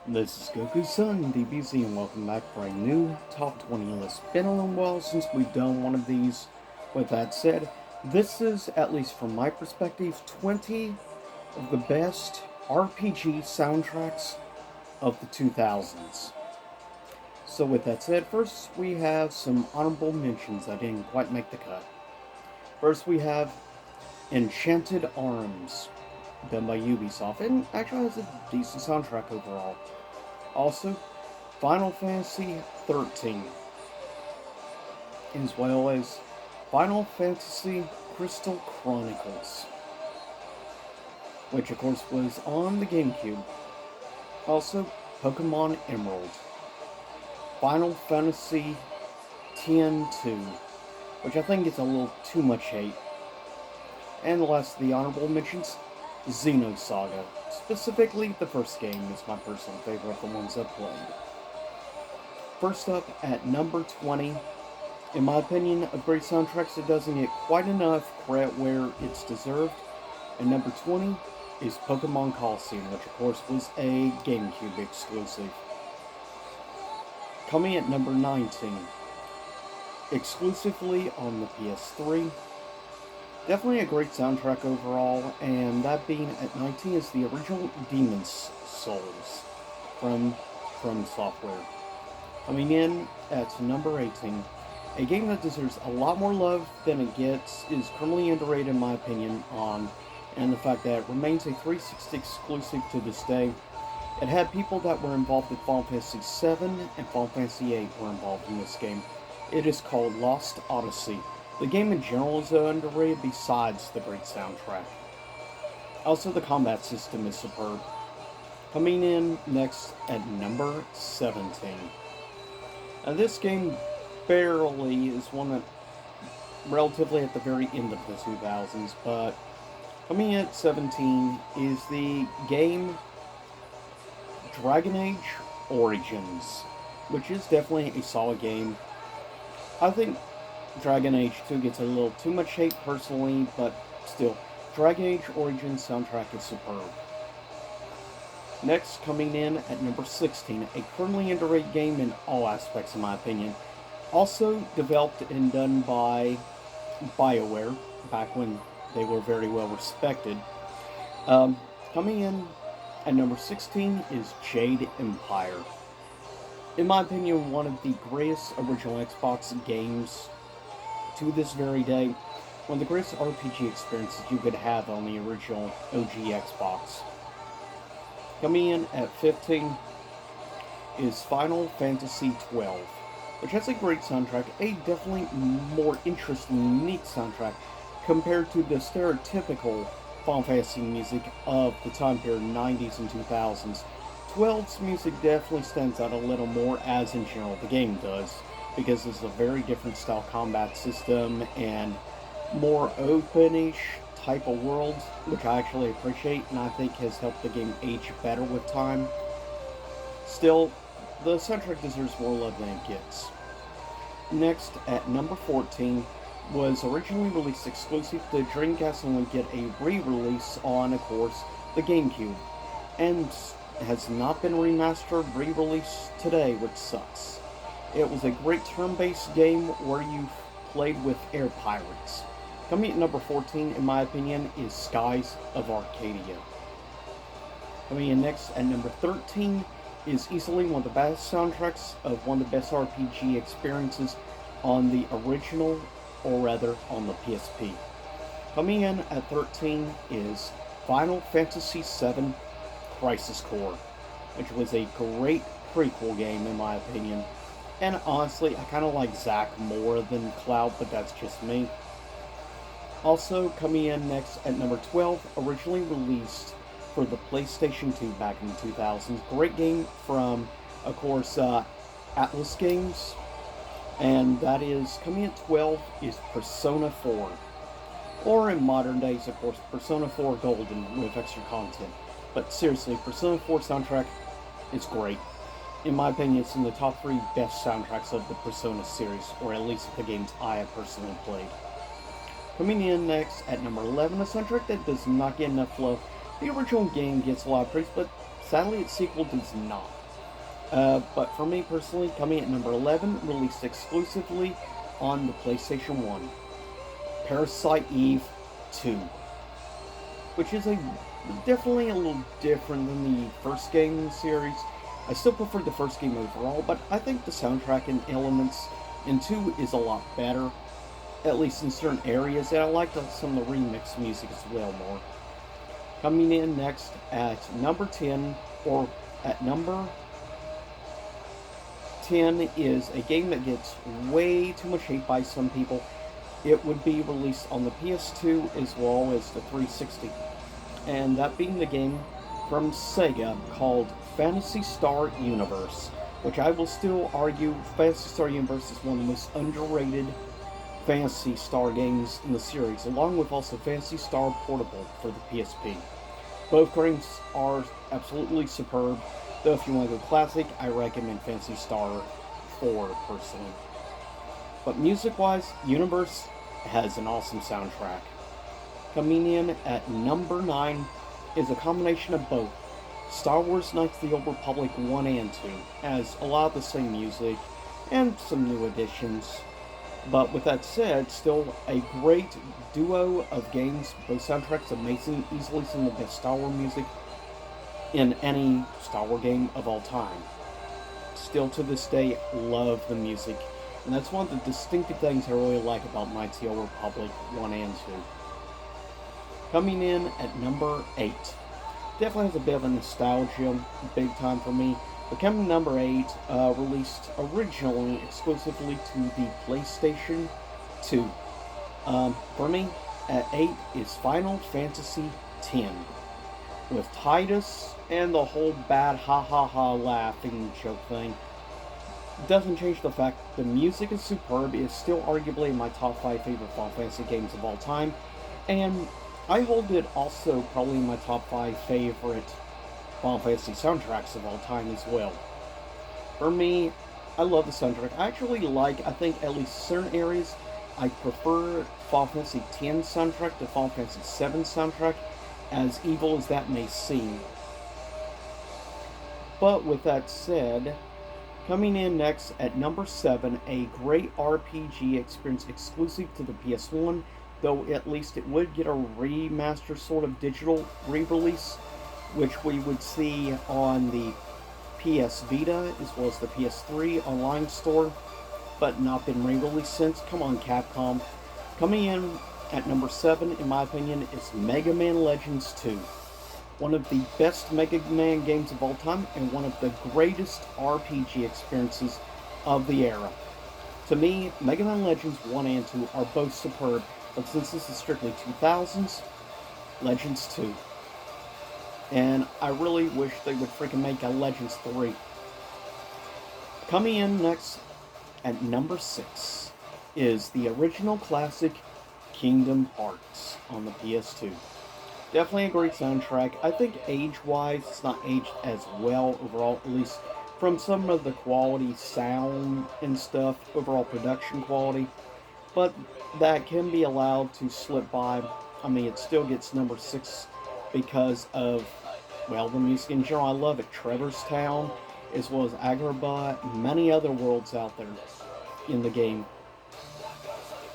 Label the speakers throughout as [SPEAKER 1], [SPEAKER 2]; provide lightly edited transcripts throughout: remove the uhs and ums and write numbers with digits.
[SPEAKER 1] This is Goku's son, DBZ, and welcome back for a new Top 20 list. Been a little while since we've done one of these. With that said, this is, at least from my perspective, 20 of the best RPG soundtracks of the 2000s. So with that said, first we have some honorable mentions that didn't quite make the cut. First we have Enchanted Arms, done by Ubisoft, and actually has a decent soundtrack overall. Also, Final Fantasy XIII, as well as Final Fantasy Crystal Chronicles, which of course was on the GameCube. Also, Pokemon Emerald, Final Fantasy X-2, which I think gets a little too much hate. And the last of the honorable mentions, Xeno Saga. Specifically, the first game is my personal favorite of the ones I've played. First up, at number 20, in my opinion, a great soundtrack that doesn't get quite enough credit where it's deserved. And number 20 is Pokemon Coliseum, which of course was a GameCube exclusive. Coming at number 19, exclusively on the PS3, definitely a great soundtrack overall, and that being at 19 is the original Demon's Souls from Software. Coming in at number 18, a game that deserves a lot more love than it gets, is criminally underrated in my opinion and the fact that it remains a 360 exclusive to this day. It had people that were involved in Final Fantasy VII and Final Fantasy VIII were involved in this game. It is called Lost Odyssey. The game in general is underrated besides the great soundtrack. Also, the combat system is superb. Coming in next at number 17. Now, this game barely is one that relatively at the very end of the 2000s, but coming in at 17 is the game Dragon Age Origins, which is definitely a solid game. I think Dragon Age 2 gets a little too much hate personally, but still, Dragon Age Origins soundtrack is superb. Next, coming in at number 16, a criminally underrated game in all aspects in my opinion. Also developed and done by BioWare, back when they were very well respected. Coming in at number 16 is Jade Empire. In my opinion, one of the greatest original Xbox games to this very day, one of the greatest RPG experiences you could have on the original OG Xbox. Coming in at 15 is Final Fantasy XII, which has a great soundtrack, a definitely more interesting, unique soundtrack compared to the stereotypical Final Fantasy music of the time period 90s and 2000s. 12's music definitely stands out a little more, as in general the game does, because it's a very different style combat system and more openish type of world, which I actually appreciate and I think has helped the game age better with time. Still, the soundtrack deserves more love than it gets. Next, at number 14, was originally released exclusive to Dreamcast and would get a re-release on, of course, the GameCube, and has not been remastered, re-released today, which sucks. It was a great turn-based game where you played with air pirates. Coming at number 14, in my opinion, is Skies of Arcadia. Coming in next at number 13 is easily one of the best soundtracks of one of the best RPG experiences on the original, or rather, on the PSP. Coming in at 13 is Final Fantasy VII Crisis Core, which was a great prequel game in my opinion. And honestly, I kind of like Zack more than Cloud, but that's just me. Also, coming in next at number 12, originally released for the PlayStation 2 back in the 2000s. Great game from, of course, Atlas Games. And that is, coming at 12, is Persona 4. Or in modern days, of course, Persona 4 Golden with extra content. But seriously, Persona 4 soundtrack is great. In my opinion, it's in the top 3 best soundtracks of the Persona series, or at least the games I have personally played. Coming in next at number 11, a soundtrack that does not get enough love. The original game gets a lot of praise, but sadly its sequel does not. But for me personally, coming at number 11, released exclusively on the PlayStation 1, Parasite Eve 2, which is definitely a little different than the first game in the series. I still prefer the first game overall, but I think the soundtrack and elements in 2 is a lot better, at least in certain areas, and I like some of the remix music as well more. Coming in next at number 10, or at number 10 is a game that gets way too much hate by some people. It would be released on the PS2 as well as the 360. And that being the game from Sega called Fantasy Star Universe, which I will still argue Fantasy Star Universe is one of the most underrated Fantasy Star games in the series, along with also Fantasy Star Portable for the PSP. Both games are absolutely superb, though if you want to go classic, I recommend Fantasy Star 4 personally. But music-wise, Universe has an awesome soundtrack. Coming in at number 9 is a combination of both Star Wars Knights of the Old Republic 1 and 2, has a lot of the same music and some new additions. But with that said, still a great duo of games, both soundtracks amazing, easily some of the best Star Wars music in any Star Wars game of all time. Still to this day, love the music. And that's one of the distinctive things I really like about Knights of the Old Republic 1 and 2. Coming in at number 8. Definitely has a bit of a nostalgia, big time for me. But coming number 8, released originally exclusively to the PlayStation 2. For me, at 8 is Final Fantasy X. With Titus and the whole bad ha ha ha laughing joke thing. Doesn't change the fact the music is superb. It is still arguably my top 5 favorite Final Fantasy games of all time. And I hold it also probably in my top 5 favorite Final Fantasy soundtracks of all time as well. For me, I love the soundtrack. I actually like, I think at least certain areas, I prefer Final Fantasy X soundtrack to Final Fantasy VII soundtrack, as evil as that may seem. But with that said, coming in next at number 7, a great RPG experience exclusive to the PS1, though at least it would get a remaster sort of digital re-release, which we would see on the PS Vita as well as the PS3 online store, but not been re-released since. Come on, Capcom. Coming in at number 7, in my opinion, is Mega Man Legends 2. One of the best Mega Man games of all time, and one of the greatest RPG experiences of the era. To me, Mega Man Legends 1 and 2 are both superb, but since this is strictly 2000's, Legends 2. And I really wish they would freaking make a Legends 3. Coming in next at number 6 is the original classic Kingdom Hearts on the PS2. Definitely a great soundtrack. I think age-wise, it's not aged as well overall, at least from some of the quality, sound and stuff, overall production quality. But that can be allowed to slip by. I mean, it still gets number 6 because of, well, the music in general. I love it. Trevor's Town, as well as Agrabah, and many other worlds out there in the game.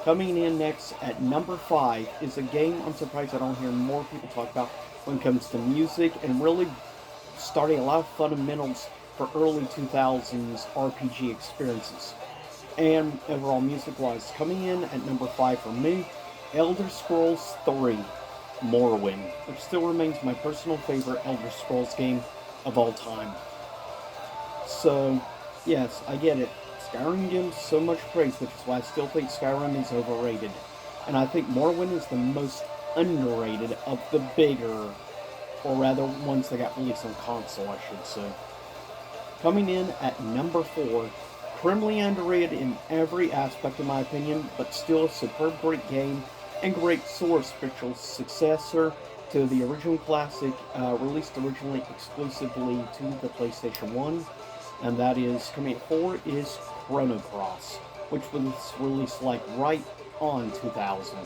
[SPEAKER 1] Coming in next at number 5 is a game I'm surprised I don't hear more people talk about when it comes to music, and really starting a lot of fundamentals for early 2000s RPG experiences. And overall music-wise, coming in at number 5 for me, Elder Scrolls 3 Morrowind, which still remains my personal favorite Elder Scrolls game of all time. So, yes, I get it. Skyrim gives so much praise, which is why I still think Skyrim is overrated. And I think Morrowind is the most underrated of the bigger, or rather ones that got released on console, I should say. Coming in at number 4, criminally underrated in every aspect in my opinion, but still a superb great game, and great sort of spiritual successor to the original classic, released originally exclusively to the PlayStation 1, and that is, coming at 4, is Chrono Cross, which was released like right on 2000.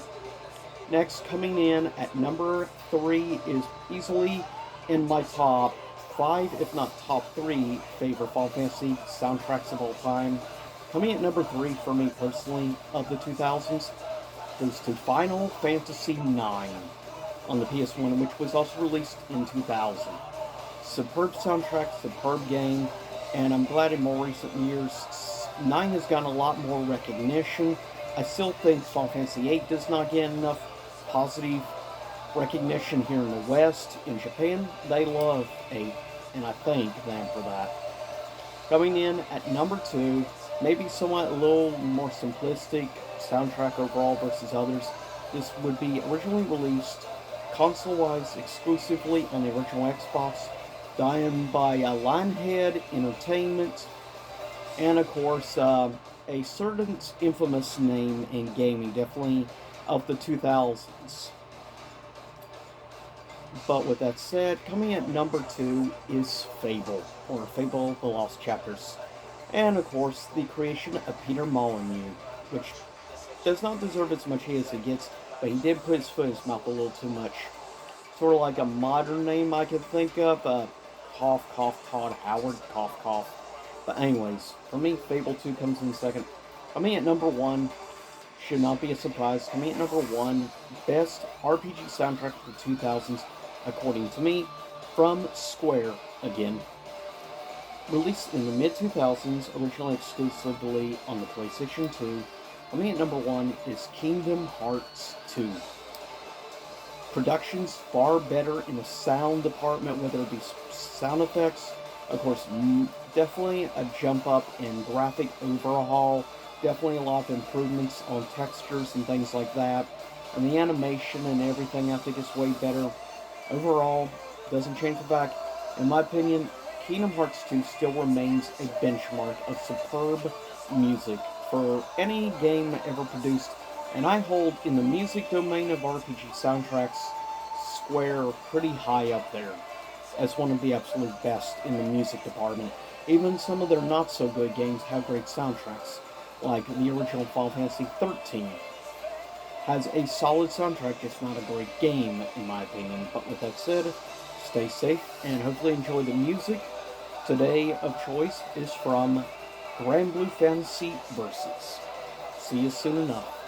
[SPEAKER 1] Next, coming in at number 3 is easily in my top 5, if not top 3, favorite Final Fantasy soundtracks of all time. Coming at number 3 for me personally of the 2000s goes to Final Fantasy IX on the PS1, which was also released in 2000. Superb soundtrack, superb game, and I'm glad in more recent years 9 has gotten a lot more recognition. I still think Final Fantasy VIII does not get enough positive recognition here in the West. In Japan, they love 8, and I thank them for that. Coming in at number 2, maybe somewhat a little more simplistic soundtrack overall versus others. This would be originally released console-wise exclusively on the original Xbox, done by Lionhead Entertainment, and of course a certain infamous name in gaming, definitely of the 2000s. But with that said, coming at number 2 is Fable, or Fable The Lost Chapters. And of course, the creation of Peter Molyneux, which does not deserve as much hate as he gets, but he did put his foot in his mouth a little too much. Sort of like a modern name I could think of, cough, cough, Todd Howard, cough, cough. But anyways, for me, Fable 2 comes in second. Coming at number 1, should not be a surprise. Coming at number 1, best RPG soundtrack of the 2000s, according to me, from Square again. Released in the mid-2000s, originally exclusively on the PlayStation 2. Coming at number 1 is Kingdom Hearts 2. Production's far better in the sound department, whether it be sound effects, of course, definitely a jump up in graphic overhaul, definitely a lot of improvements on textures and things like that, and the animation and everything I think is way better. Overall, doesn't change the fact, in my opinion, Kingdom Hearts 2 still remains a benchmark of superb music for any game ever produced, and I hold in the music domain of RPG soundtracks, Square pretty high up there as one of the absolute best in the music department. Even some of their not so good games have great soundtracks, like the original Final Fantasy XIII has a solid soundtrack, just not a great game in my opinion. But with that said, stay safe and hopefully enjoy the music. Today of choice is from Grand Blue Fantasy Versus. See you soon enough.